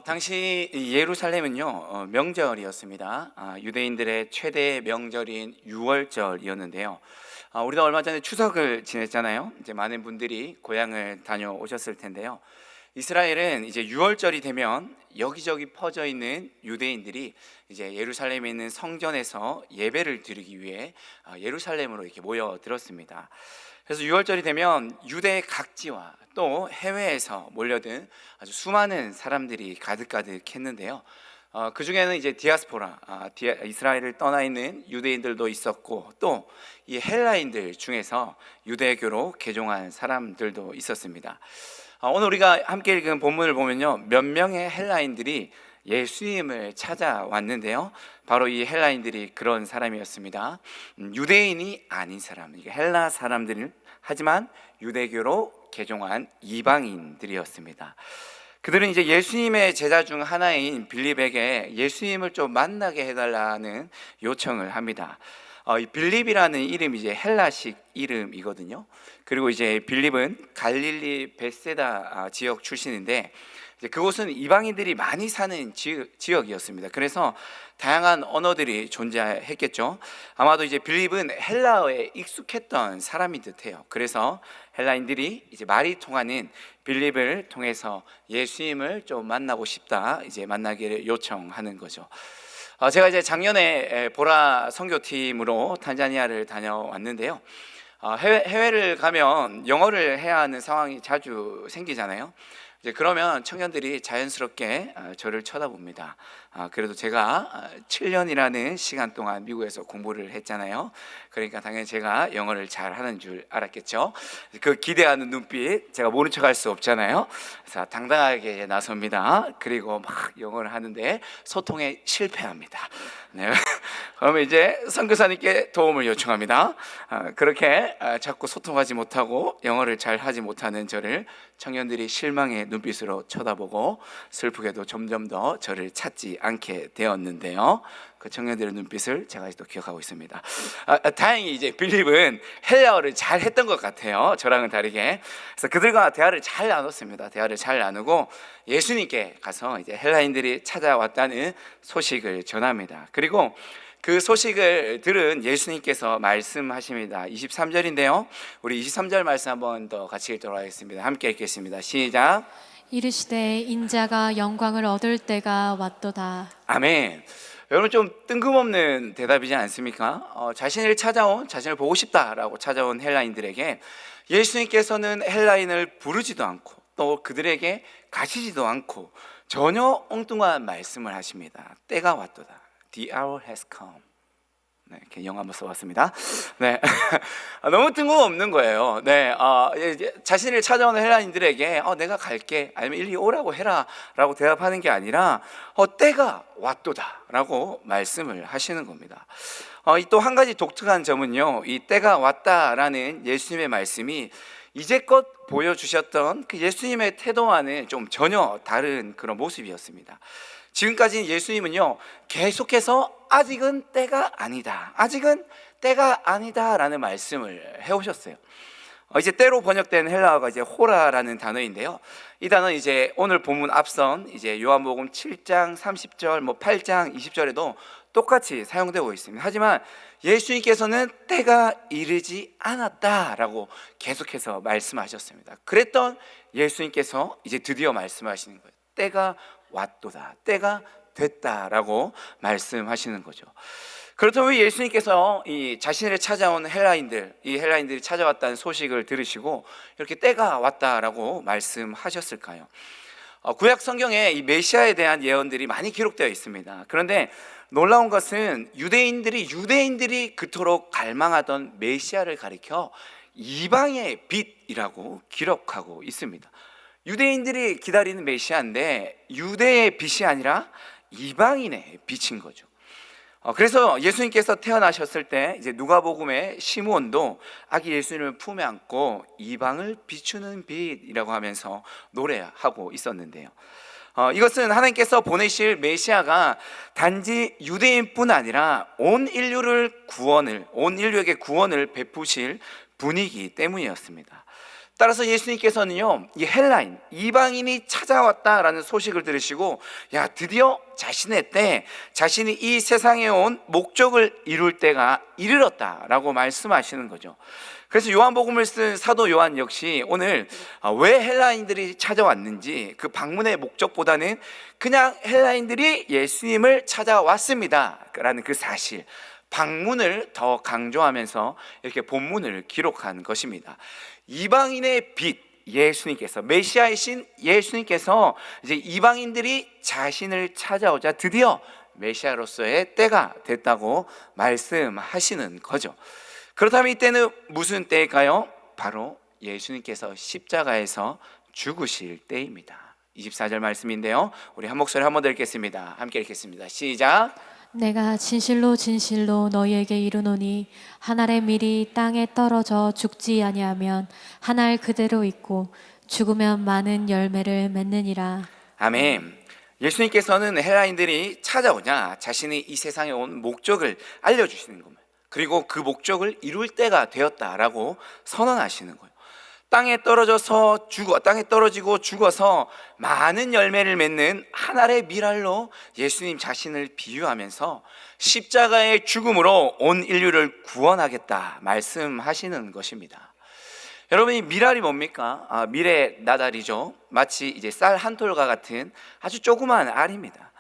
당시 이 예루살렘은요 명절이었습니다. 유대인들의 최대 명절인 유월절이었는데요. 우리도 얼마 전에 추석을 지냈잖아요. 이제 많은 분들이 고향을 다녀오셨을 텐데요. 이스라엘은 이제 유월절이 되면 여기저기 퍼져 있는 유대인들이 이제 예루살렘에 있는 성전에서 예배를 드리기 위해 예루살렘으로 이렇게 모여들었습니다. 그래서 6월절이 되면 유대 각지와 또 해외에서 몰려든 아주 수많은 사람들이 가득가득했는데요. 그 중에는 이제 디아스포라, 이스라엘을 떠나 있는 유대인들도 있었고, 또 이 헬라인들 중에서 유대교로 개종한 사람들도 있었습니다. 오늘 우리가 함께 읽은 본문을 보면요, 몇 명의 헬라인들이 예수님을 찾아왔는데요. 바로 이 헬라인들이 그런 사람이었습니다. 유대인이 아닌 사람, 이게 헬라 사람들, 하지만 유대교로 개종한 이방인들이었습니다. 그들은 이제 예수님의 제자 중 하나인 빌립에게 예수님을 좀 만나게 해달라는 요청을 합니다. 이 빌립이라는 이름이 이제 헬라식 이름이거든요. 그리고 이제 빌립은 갈릴리 벳세다 지역 출신인데, 이제 그곳은 이방인들이 많이 사는 지역이었습니다. 그래서 다양한 언어들이 존재했겠죠. 아마도 이제 빌립은 헬라어에 익숙했던 사람이 듯해요. 그래서 헬라인들이 이제 말이 통하는 빌립을 통해서 예수님을 좀 만나고 싶다, 이제 만나기를 요청하는 거죠. 제가 이제 작년에 보라 선교팀으로 탄자니아를 다녀왔는데요. 해외를 가면 영어를 해야 하는 상황이 자주 생기잖아요. 이제 그러면 청년들이 자연스럽게 저를 쳐다봅니다. 그래도 제가 7년이라는 시간 동안 미국에서 공부를 했잖아요. 그러니까 당연히 제가 영어를 잘 하는 줄 알았겠죠. 그 기대하는 눈빛, 제가 모른 척 할 수 없잖아요. 그래서 당당하게 나섭니다. 그리고 막 영어를 하는데 소통에 실패합니다. 네. 그러면 이제 선교사님께 도움을 요청합니다. 그렇게 자꾸 소통하지 못하고 영어를 잘 하지 못하는 저를 청년들이 실망의 눈빛으로 쳐다보고 슬프게도 점점 더 저를 찾지 않게 되었는데요. 그 청년들의 눈빛을 제가 아직도 기억하고 있습니다. 다행히 이제 빌립은 헬라어를 잘 했던 것 같아요. 저랑은 다르게. 그래서 그들과 대화를 잘 나눴습니다. 대화를 잘 나누고 예수님께 가서 이제 헬라인들이 찾아왔다는 소식을 전합니다. 그리고 그 소식을 들은 예수님께서 말씀하십니다. 23절인데요. 우리 23절 말씀 한번 더 같이 읽도록 하겠습니다. 함께 읽겠습니다. 시작. 이르시되 인자가 영광을 얻을 때가 왔도다. 아멘. 여러분, 좀 뜬금없는 대답이지 않습니까? 자신을 보고 싶다라고 찾아온 헬라인들에게 예수님께서는 헬라인을 부르지도 않고 또 그들에게 가시지도 않고 전혀 엉뚱한 말씀을 하십니다. 때가 왔도다. The hour has come. 네, 이렇게 영어 한번 써봤습니다. 네, 너무 뜬금없는 거예요. 네, 자신을 찾아오는 헬라인들에게 내가 갈게, 아니면 일리 오라고 해라라고 대답하는 게 아니라 때가 왔도다라고 말씀을 하시는 겁니다. 또 한 가지 독특한 점은요, 이 때가 왔다라는 예수님의 말씀이 이제껏 보여주셨던 그 예수님의 태도와는 좀 전혀 다른 그런 모습이었습니다. 지금까지 예수님은요, 계속해서 아직은 때가 아니다, 아직은 때가 아니다 라는 말씀을 해오셨어요. 이제 때로 번역된 헬라어가 이제 호라라는 단어인데요. 이 단어는 이제 오늘 본문 앞선 이제 요한복음 7장 30절, 8장 20절에도 똑같이 사용되고 있습니다. 하지만 예수님께서는 때가 이르지 않았다라고 계속해서 말씀하셨습니다. 그랬던 예수님께서 이제 드디어 말씀하시는 거예요. 때가 왔도다, 때가 됐다라고 말씀하시는 거죠. 그렇다면 왜 예수님께서 이 자신을 찾아온 이 헬라인들이 찾아왔다는 소식을 들으시고 이렇게 때가 왔다라고 말씀하셨을까요? 구약 성경에 이 메시아에 대한 예언들이 많이 기록되어 있습니다. 그런데 놀라운 것은 유대인들이 그토록 갈망하던 메시아를 가리켜 이방의 빛이라고 기록하고 있습니다. 유대인들이 기다리는 메시아인데 유대의 빛이 아니라 이방인의 빛인 거죠. 그래서 예수님께서 태어나셨을 때 이제 누가복음의 시므온도 아기 예수님을 품에 안고 이방을 비추는 빛이라고 하면서 노래하고 있었는데요. 이것은 하나님께서 보내실 메시아가 단지 유대인뿐 아니라 온 인류에게 구원을 베푸실 분이기 때문이었습니다. 따라서 예수님께서는요, 이 헬라인, 이방인이 찾아왔다라는 소식을 들으시고, 야, 드디어 자신의 때, 자신이 이 세상에 온 목적을 이룰 때가 이르렀다라고 말씀하시는 거죠. 그래서 요한복음을 쓴 사도 요한 역시 오늘 왜 헬라인들이 찾아왔는지 그 방문의 목적보다는 그냥 헬라인들이 예수님을 찾아왔습니다 라는 그 사실, 방문을 더 강조하면서 이렇게 본문을 기록한 것입니다. 이방인의 빛, 예수님께서, 메시아이신 예수님께서 이제 이방인들이 자신을 찾아오자 드디어 메시아로서의 때가 됐다고 말씀하시는 거죠. 그렇다면 이때는 무슨 때일까요? 바로 예수님께서 십자가에서 죽으실 때입니다. 24절 말씀인데요, 우리 한 목소리 한번 더 읽겠습니다. 함께 읽겠습니다. 시작. 내가 진실로 진실로 너희에게 이르노니 한 알의 밀이 땅에 떨어져 죽지 아니하면 한 알 그대로 있고 죽으면 많은 열매를 맺느니라. 아멘. 예수님께서는 헬라인들이 찾아오냐 자신이 이 세상에 온 목적을 알려주시는 겁니다. 그리고 그 목적을 이룰 때가 되었다라고 선언하시는 거예요. 땅에 떨어지고 죽어서 많은 열매를 맺는 한 알의 밀알로 예수님 자신을 비유하면서 십자가의 죽음으로 온 인류를 구원하겠다 말씀하시는 것입니다. 여러분, 이 밀알이 뭡니까? 밀의 나달이죠. 마치 이제 쌀 한 톨과 같은 아주 조그마한 알입니다.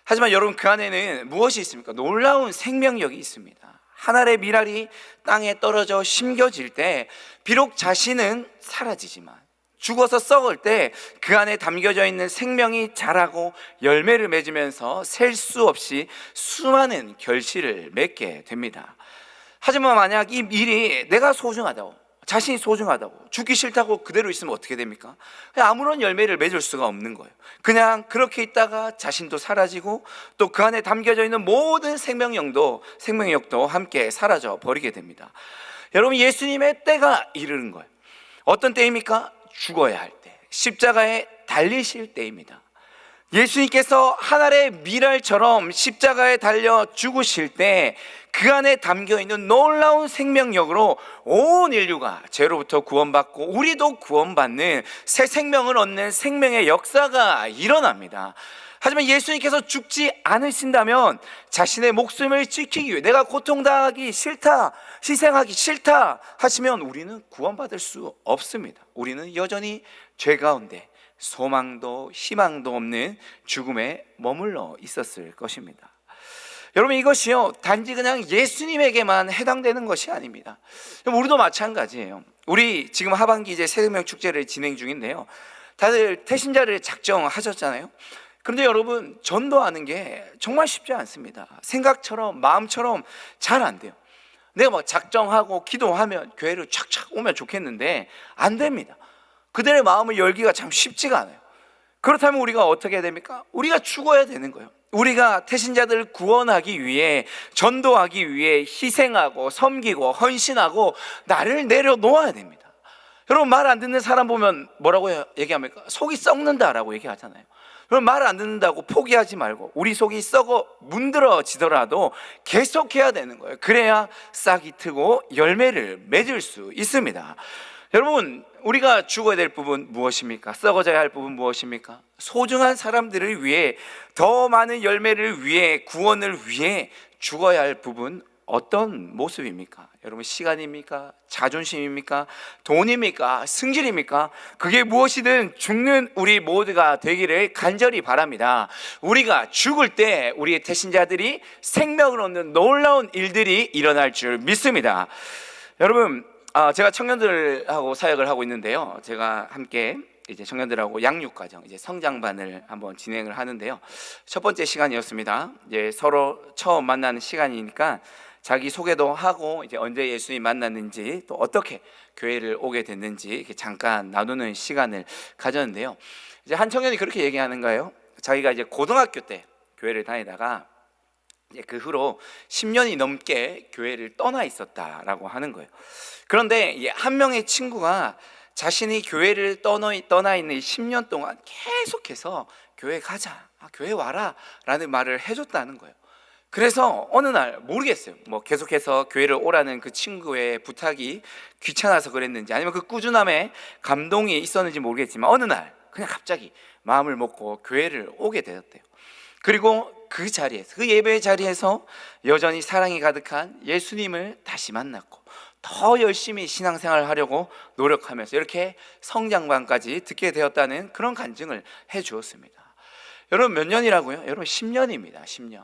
하지만 여러분, 그 안에는 무엇이 있습니까? 놀라운 생명력이 있습니다. 한 알의 밀알이 땅에 떨어져 심겨질 때 비록 자신은 사라지지만 죽어서 썩을 때 그 안에 담겨져 있는 생명이 자라고 열매를 맺으면서 셀 수 없이 수많은 결실을 맺게 됩니다. 하지만 만약 이 밀이 내가 소중하다고, 자신이 소중하다고, 죽기 싫다고 그대로 있으면 어떻게 됩니까? 그냥 아무런 열매를 맺을 수가 없는 거예요. 그냥 그렇게 있다가 자신도 사라지고 또 그 안에 담겨져 있는 모든 생명력도 함께 사라져 버리게 됩니다. 여러분, 예수님의 때가 이르는 거예요. 어떤 때입니까? 죽어야 할 때, 십자가에 달리실 때입니다. 예수님께서 한 알의 밀알처럼 십자가에 달려 죽으실 때 그 안에 담겨있는 놀라운 생명력으로 온 인류가 죄로부터 구원받고 우리도 구원받는 새 생명을 얻는 생명의 역사가 일어납니다. 하지만 예수님께서 죽지 않으신다면 자신의 목숨을 지키기 위해 내가 고통당하기 싫다, 희생하기 싫다 하시면 우리는 구원받을 수 없습니다. 우리는 여전히 죄 가운데 소망도 희망도 없는 죽음에 머물러 있었을 것입니다. 여러분, 이것이요 단지 그냥 예수님에게만 해당되는 것이 아닙니다. 우리도 마찬가지예요. 우리 지금 하반기 이제 새생명 축제를 진행 중인데요, 다들 태신자를 작정하셨잖아요. 그런데 여러분, 전도하는 게 정말 쉽지 않습니다. 생각처럼 마음처럼 잘 안 돼요. 내가 막 작정하고 기도하면 교회로 착착 오면 좋겠는데 안 됩니다. 그들의 마음을 열기가 참 쉽지가 않아요. 그렇다면 우리가 어떻게 해야 됩니까? 우리가 죽어야 되는 거예요. 우리가 태신자들을 구원하기 위해, 전도하기 위해 희생하고 섬기고 헌신하고 나를 내려놓아야 됩니다. 여러분, 말 안 듣는 사람 보면 뭐라고 얘기합니까? 속이 썩는다라고 얘기하잖아요. 그럼 말 안 듣는다고 포기하지 말고 우리 속이 썩어 문드러지더라도 계속해야 되는 거예요. 그래야 싹이 트고 열매를 맺을 수 있습니다. 여러분, 우리가 죽어야 될 부분 무엇입니까? 썩어져야 할 부분 무엇입니까? 소중한 사람들을 위해, 더 많은 열매를 위해, 구원을 위해 죽어야 할 부분 어떤 모습입니까? 여러분, 시간입니까? 자존심입니까? 돈입니까? 승질입니까? 그게 무엇이든 죽는 우리 모두가 되기를 간절히 바랍니다. 우리가 죽을 때 우리의 태신자들이 생명을 얻는 놀라운 일들이 일어날 줄 믿습니다. 여러분, 제가 청년들하고 사역을 하고 있는데요, 제가 함께 이제 청년들하고 양육과정, 이제 성장반을 한번 진행을 하는데요, 첫 번째 시간이었습니다. 이제 서로 처음 만나는 시간이니까 자기 소개도 하고 이제 언제 예수님 만났는지 또 어떻게 교회를 오게 됐는지 이렇게 잠깐 나누는 시간을 가졌는데요, 이제 한 청년이 그렇게 얘기하는 거예요. 자기가 이제 고등학교 때 교회를 다니다가 이제 그 후로 10년이 넘게 교회를 떠나 있었다라고 하는 거예요. 그런데 한 명의 친구가 자신이 교회를 떠나 있는 10년 동안 계속해서 교회 가자, 교회 와라 라는 말을 해줬다는 거예요. 그래서 어느 날 모르겠어요. 뭐 계속해서 교회를 오라는 그 친구의 부탁이 귀찮아서 그랬는지 아니면 그 꾸준함에 감동이 있었는지 모르겠지만 어느 날 그냥 갑자기 마음을 먹고 교회를 오게 되었대요. 그리고 그 자리에서, 그 예배의 자리에서 여전히 사랑이 가득한 예수님을 다시 만났고 더 열심히 신앙생활을 하려고 노력하면서 이렇게 성장반까지 듣게 되었다는 그런 간증을 해 주었습니다. 여러분 몇 년이라고요? 여러분 10년입니다. 10년.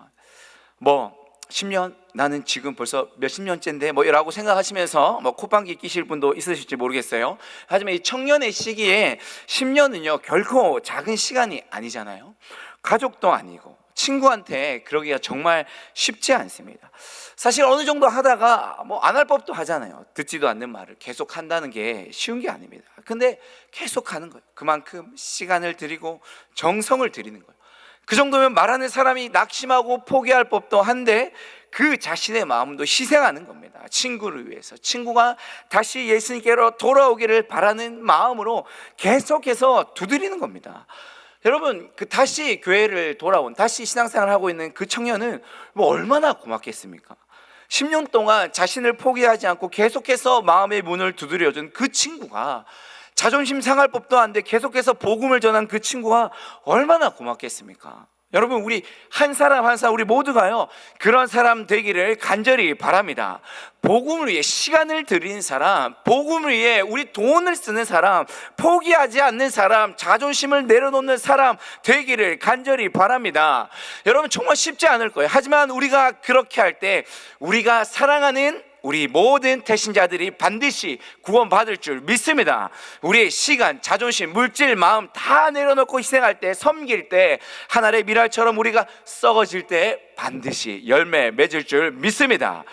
뭐 10년? 나는 지금 벌써 몇십 년째인데 뭐 라고 생각하시면서 뭐 콧방귀 끼실 분도 있으실지 모르겠어요. 하지만 이 청년의 시기에 10년은요 결코 작은 시간이 아니잖아요. 가족도 아니고 친구한테 그러기가 정말 쉽지 않습니다. 사실 어느 정도 하다가 뭐 안 할 법도 하잖아요. 듣지도 않는 말을 계속 한다는 게 쉬운 게 아닙니다. 근데 계속 하는 거예요. 그만큼 시간을 들이고 정성을 들이는 거예요. 그 정도면 말하는 사람이 낙심하고 포기할 법도 한데 그 자신의 마음도 희생하는 겁니다. 친구를 위해서, 친구가 다시 예수님께로 돌아오기를 바라는 마음으로 계속해서 두드리는 겁니다. 여러분 그 다시 교회를 돌아온, 다시 신앙생활을 하고 있는 그 청년은 뭐 얼마나 고맙겠습니까? 10년 동안 자신을 포기하지 않고 계속해서 마음의 문을 두드려준 그 친구가, 자존심 상할 법도 한데 계속해서 복음을 전한 그 친구가 얼마나 고맙겠습니까? 여러분 우리 한 사람 한 사람 우리 모두가요 그런 사람 되기를 간절히 바랍니다. 복음을 위해 시간을 들이는 사람, 복음을 위해 우리 돈을 쓰는 사람, 포기하지 않는 사람, 자존심을 내려놓는 사람 되기를 간절히 바랍니다. 여러분 정말 쉽지 않을 거예요. 하지만 우리가 그렇게 할 때 우리가 사랑하는 우리 모든 태신자들이 반드시 구원받을 줄 믿습니다. 우리의 시간, 자존심, 물질, 마음 다 내려놓고 희생할 때, 섬길 때, 하늘의 미랄처럼 우리가 썩어질 때 반드시 열매 맺을 줄 믿습니다.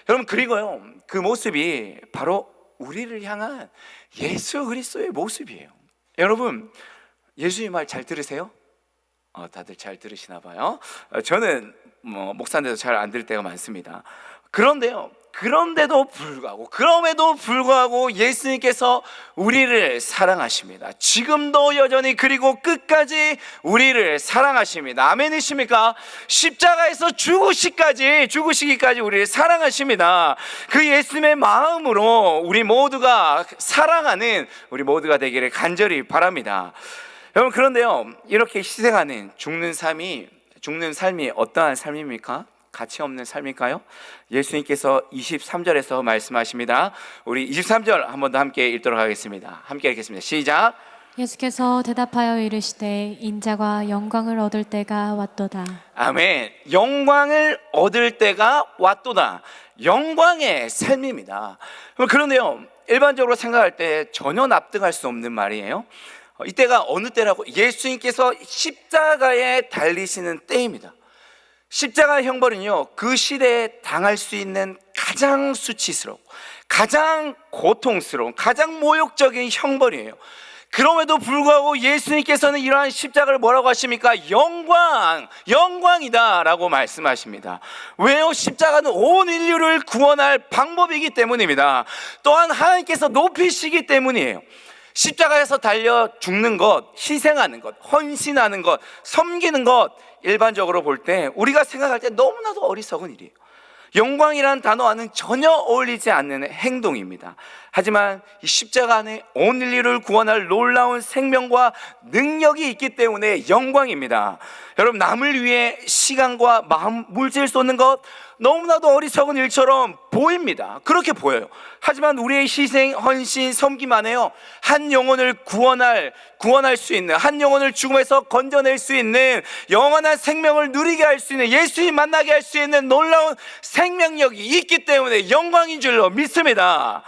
여러분 그리고요 그 모습이 바로 우리를 향한 예수 그리스도의 모습이에요. 여러분 예수님 말 잘 들으세요? 다들 잘 들으시나 봐요. 저는 뭐 목사인데도 잘 안 들을 때가 많습니다. 그런데도 그럼에도 불구하고 예수님께서 우리를 사랑하십니다. 지금도 여전히 그리고 끝까지 우리를 사랑하십니다. 아멘이십니까? 십자가에서 죽으시기까지 우리를 사랑하십니다. 그 예수님의 마음으로 우리 모두가 사랑하는 우리 모두가 되기를 간절히 바랍니다. 여러분 그런데요 이렇게 희생하는 죽는 삶이 어떠한 삶입니까? 가치 없는 삶일까요? 예수님께서 23절에서 말씀하십니다. 우리 23절 한 번 더 함께 읽도록 하겠습니다. 함께 읽겠습니다. 시작. 예수께서 대답하여 이르시되 인자가 영광을 얻을 때가 왔도다. 아멘. 영광을 얻을 때가 왔도다. 영광의 삶입니다. 그런데요 일반적으로 생각할 때 전혀 납득할 수 없는 말이에요. 이때가 어느 때라고? 예수님께서 십자가에 달리시는 때입니다. 십자가 형벌은요 그 시대에 당할 수 있는 가장 수치스럽고 가장 고통스러운 가장 모욕적인 형벌이에요. 그럼에도 불구하고 예수님께서는 이러한 십자가를 뭐라고 하십니까? 영광이다 라고 말씀하십니다. 왜요? 십자가는 온 인류를 구원할 방법이기 때문입니다. 또한 하나님께서 높이시기 때문이에요. 십자가에서 달려 죽는 것, 희생하는 것, 헌신하는 것, 섬기는 것, 일반적으로 볼 때 우리가 생각할 때 너무나도 어리석은 일이에요. 영광이라는 단어와는 전혀 어울리지 않는 행동입니다. 하지만 이 십자가 안에 온 인류를 구원할 놀라운 생명과 능력이 있기 때문에 영광입니다. 여러분 남을 위해 시간과 마음, 물질 쏟는 것 너무나도 어리석은 일처럼 보입니다. 그렇게 보여요. 하지만 우리의 희생, 헌신, 섬김 안에요 한 영혼을 구원할 수 있는, 한 영혼을 죽음에서 건져낼 수 있는, 영원한 생명을 누리게 할 수 있는, 예수님 만나게 할 수 있는 놀라운 생명력이 있기 때문에 영광인 줄로 믿습니다.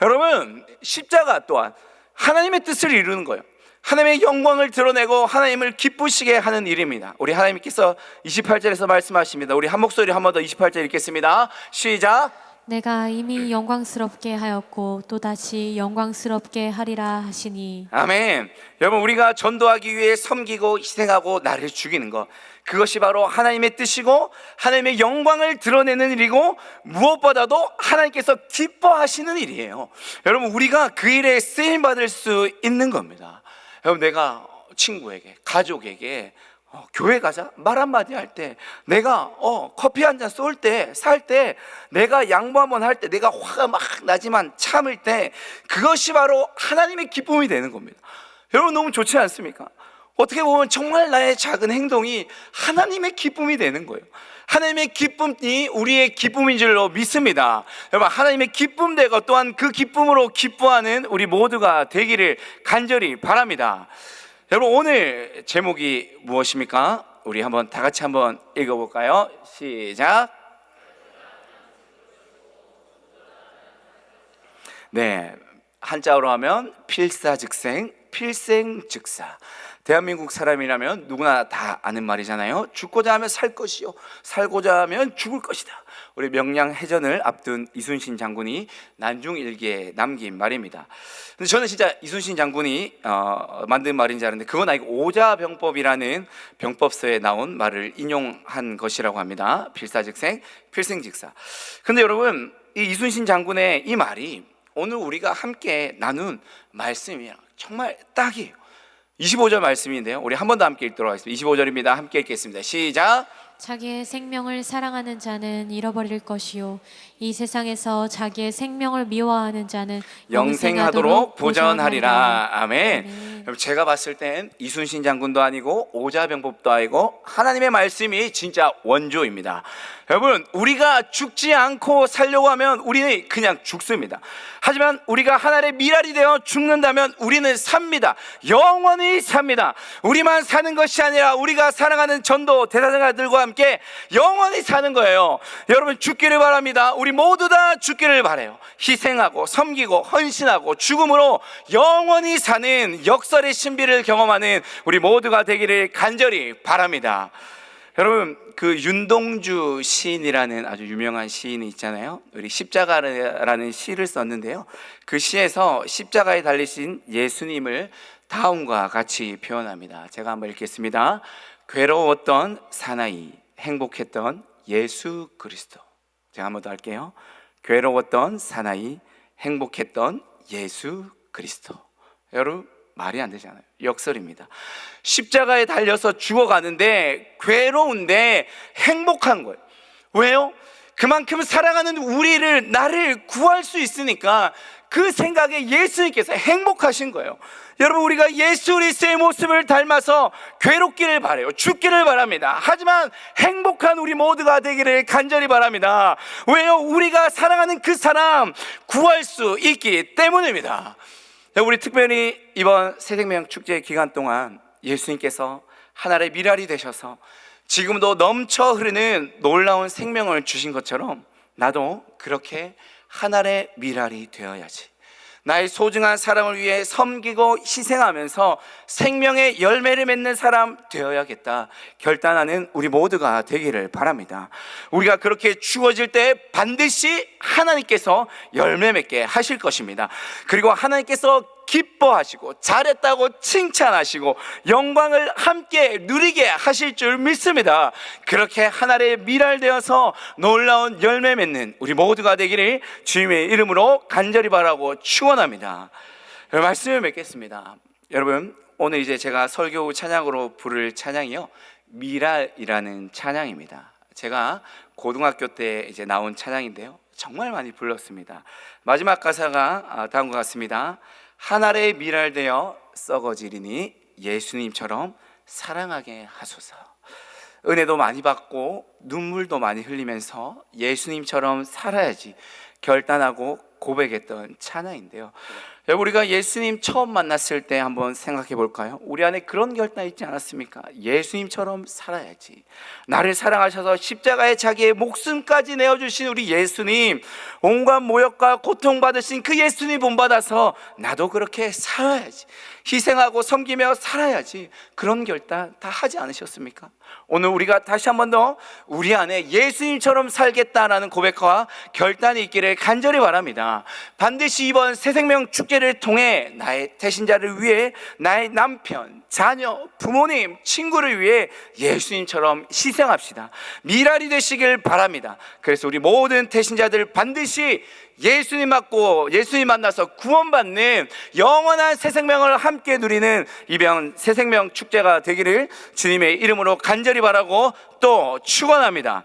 여러분 십자가 또한 하나님의 뜻을 이루는 거예요. 하나님의 영광을 드러내고 하나님을 기쁘시게 하는 일입니다. 우리 하나님께서 28절에서 말씀하십니다. 우리 한 목소리 한 번 더 28절 읽겠습니다. 시작. 내가 이미 영광스럽게 하였고 또다시 영광스럽게 하리라 하시니. 아멘. 여러분 우리가 전도하기 위해 섬기고 희생하고 나를 죽이는 것, 그것이 바로 하나님의 뜻이고 하나님의 영광을 드러내는 일이고 무엇보다도 하나님께서 기뻐하시는 일이에요. 여러분 우리가 그 일에 쓰임받을 수 있는 겁니다. 여러분 내가 친구에게, 가족에게 교회 가자 말 한마디 할 때, 내가 커피 한 잔 쏠 때, 살 때, 내가 양보 한번 할 때, 내가 화가 막 나지만 참을 때, 그것이 바로 하나님의 기쁨이 되는 겁니다. 여러분 너무 좋지 않습니까? 어떻게 보면 정말 나의 작은 행동이 하나님의 기쁨이 되는 거예요. 하나님의 기쁨이 우리의 기쁨인 줄로 믿습니다. 여러분 하나님의 기쁨 되고 또한 그 기쁨으로 기뻐하는 우리 모두가 되기를 간절히 바랍니다. 여러분 오늘 제목이 무엇입니까? 우리 한번 다 같이 한번 읽어볼까요? 시작. 네, 한자어로 하면 필사즉생, 필생즉사. 대한민국 사람이라면 누구나 다 아는 말이잖아요. 죽고자 하면 살 것이요, 살고자 하면 죽을 것이다. 우리 명량해전을 앞둔 이순신 장군이 난중일기에 남긴 말입니다. 근데 저는 진짜 이순신 장군이 만든 말인지 아는데 그건 아니고 오자병법이라는 병법서에 나온 말을 인용한 것이라고 합니다. 필사즉생, 필생즉사. 근데 여러분 이 이순신 장군의 이 말이 오늘 우리가 함께 나눈 말씀이랑 정말 딱이에요. 25절 말씀인데요, 우리 한 번 더 함께 읽도록 하겠습니다. 25절입니다. 함께 읽겠습니다. 시작. 자기의 생명을 사랑하는 자는 잃어버릴 것이요 이 세상에서 자기의 생명을 미워하는 자는 영생하도록 보전하리라. 아멘. 아멘. 여러분 제가 봤을 땐 이순신 장군도 아니고 오자병법도 아니고 하나님의 말씀이 진짜 원조입니다. 여러분 우리가 죽지 않고 살려고 하면 우리는 그냥 죽습니다. 하지만 우리가 하나님의 미랄이 되어 죽는다면 우리는 삽니다. 영원히 삽니다. 우리만 사는 것이 아니라 우리가 사랑하는 전도 대사장들과 함께 영원히 사는 거예요. 여러분 죽기를 바랍니다. 우리 모두 다 죽기를 바라요. 희생하고 섬기고 헌신하고 죽음으로 영원히 사는 역설의 신비를 경험하는 우리 모두가 되기를 간절히 바랍니다. 여러분 그 윤동주 시인이라는 아주 유명한 시인이 있잖아요. 우리 십자가라는 시를 썼는데요, 그 시에서 십자가에 달리신 예수님을 다음과 같이 표현합니다. 제가 한번 읽겠습니다. 괴로웠던 사나이, 행복했던 예수 그리스도. 제가 한번 더 할게요. 괴로웠던 사나이, 행복했던 예수 그리스도. 여러분 말이 안 되잖아요. 역설입니다. 십자가에 달려서 죽어가는데 괴로운데 행복한 거예요. 왜요? 그만큼 사랑하는 우리를, 나를 구할 수 있으니까 그 생각에 예수님께서 행복하신 거예요. 여러분 우리가 예수 그리스도의 모습을 닮아서 괴롭기를 바라요. 죽기를 바랍니다. 하지만 행복한 우리 모두가 되기를 간절히 바랍니다. 왜요? 우리가 사랑하는 그 사람 구할 수 있기 때문입니다. 우리 특별히 이번 새생명 축제 기간 동안 예수님께서 하나의 미랄이 되셔서 지금도 넘쳐 흐르는 놀라운 생명을 주신 것처럼 나도 그렇게 하나의 미랄이 되어야지, 나의 소중한 사람을 위해 섬기고 희생하면서 생명의 열매를 맺는 사람 되어야겠다 결단하는 우리 모두가 되기를 바랍니다. 우리가 그렇게 주어질 때 반드시 하나님께서 열매 맺게 하실 것입니다. 그리고 하나님께서 기뻐하시고 잘했다고 칭찬하시고 영광을 함께 누리게 하실 줄 믿습니다. 그렇게 하나의 미랄되어서 놀라운 열매 맺는 우리 모두가 되기를 주님의 이름으로 간절히 바라고 축원합니다. 말씀을 맺겠습니다. 여러분 오늘 이제 제가 설교 찬양으로 부를 찬양이요, 미랄이라는 찬양입니다. 제가 고등학교 때 이제 나온 찬양인데요, 정말 많이 불렀습니다. 마지막 가사가 다음과 같습니다. 한 알의 미랄 되어 썩어지리니 예수님처럼 사랑하게 하소서. 은혜도 많이 받고 눈물도 많이 흘리면서 예수님처럼 살아야지 결단하고 고백했던 찬양인데요, 우리가 예수님 처음 만났을 때 한번 생각해 볼까요? 우리 안에 그런 결단 있지 않았습니까? 예수님처럼 살아야지. 나를 사랑하셔서 십자가에 자기의 목숨까지 내어주신 우리 예수님, 온갖 모욕과 고통받으신 그 예수님 본받아서 나도 그렇게 살아야지, 희생하고 섬기며 살아야지. 그런 결단 다 하지 않으셨습니까? 오늘 우리가 다시 한 번 더 우리 안에 예수님처럼 살겠다라는 고백과 결단이 있기를 간절히 바랍니다. 반드시 이번 새생명 축제를 세대를 통해 나의 태신자를 위해 나의 남편, 자녀, 부모님, 친구를 위해 예수님처럼 희생합시다. 미랄이 되시길 바랍니다. 그래서 우리 모든 태신자들 반드시 예수님 만나서 구원받는 영원한 새 생명을 함께 누리는 이번 새 생명 축제가 되기를 주님의 이름으로 간절히 바라고 또 축원합니다.